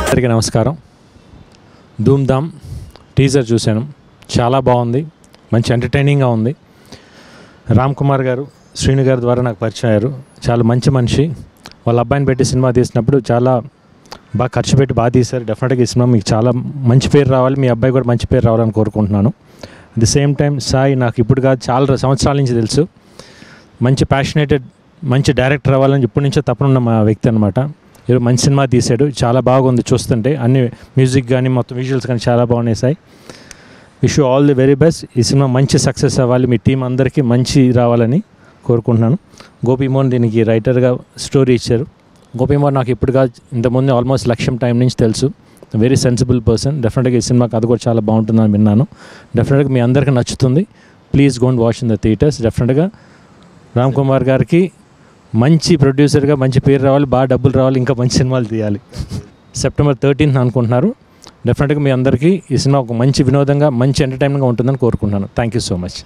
అందరికీ నమస్కారం. ధూమ్ధామ్ టీజర్ చూశాను, చాలా బాగుంది, మంచి ఎంటర్టైనింగ్గా ఉంది. రామ్ కుమార్ గారు శ్రీను గారి ద్వారా నాకు పరిచయం అయ్యారు. చాలా మంచి మనిషి. వాళ్ళ అబ్బాయిని పెట్టి సినిమా తీసినప్పుడు చాలా బాగా ఖర్చు పెట్టి బాగా తీశారు. డెఫినెట్గా ఈ సినిమా మీకు చాలా మంచి పేరు రావాలి, మీ అబ్బాయి కూడా మంచి పేరు రావాలని కోరుకుంటున్నాను. At the same time Sai నాకు ఇప్పుడు కాదు, చాలా సంవత్సరాల నుంచి తెలుసు. మంచి ప్యాషనేటెడ్ మంచి డైరెక్టర్ అవ్వాలని ఇప్పటి నుంచో తప్పనున్న మా వ్యక్తి అనమాట. ఈరోజు మంచి సినిమా తీశాడు, చాలా బాగుంది చూస్తుంటే. అన్ని మ్యూజిక్ కానీ మొత్తం విజువల్స్ కానీ చాలా బాగున్నాయి. Sai, wish you all the very best. ఈ సినిమా మంచి సక్సెస్ అవ్వాలి, మీ టీం అందరికీ మంచి రావాలని కోరుకుంటున్నాను. గోపీమోహన్ దీనికి రైటర్గా స్టోరీ ఇచ్చారు. గోపీమోహన్ నాకు ఇప్పుడు కాదు, ఇంతకుముందు ఆల్మోస్ట్ లక్ష్యం టైం నుంచి తెలుసు. Very sensible person. డెఫినెట్గా ఈ సినిమా కథ కూడా చాలా బాగుంటుందని విన్నాను. డెఫినెట్గా మీ అందరికీ నచ్చుతుంది. Please గోంట్ watch in the theatres. డెఫినెట్గా రామ్ కుమార్ గారికి మంచి ప్రొడ్యూసర్గా మంచి పేరు రావాలి, బాగా డబ్బులు రావాలి, ఇంకా మంచి సినిమాలు తీయాలి. సెప్టెంబర్ 13th అనుకుంటున్నారు. డెఫినెట్గా మీ అందరికీ ఈ సినిమా ఒక మంచి వినోదంగా మంచి ఎంటర్టైన్మెంట్గా ఉంటుందని కోరుకుంటున్నాను. Thank you so much.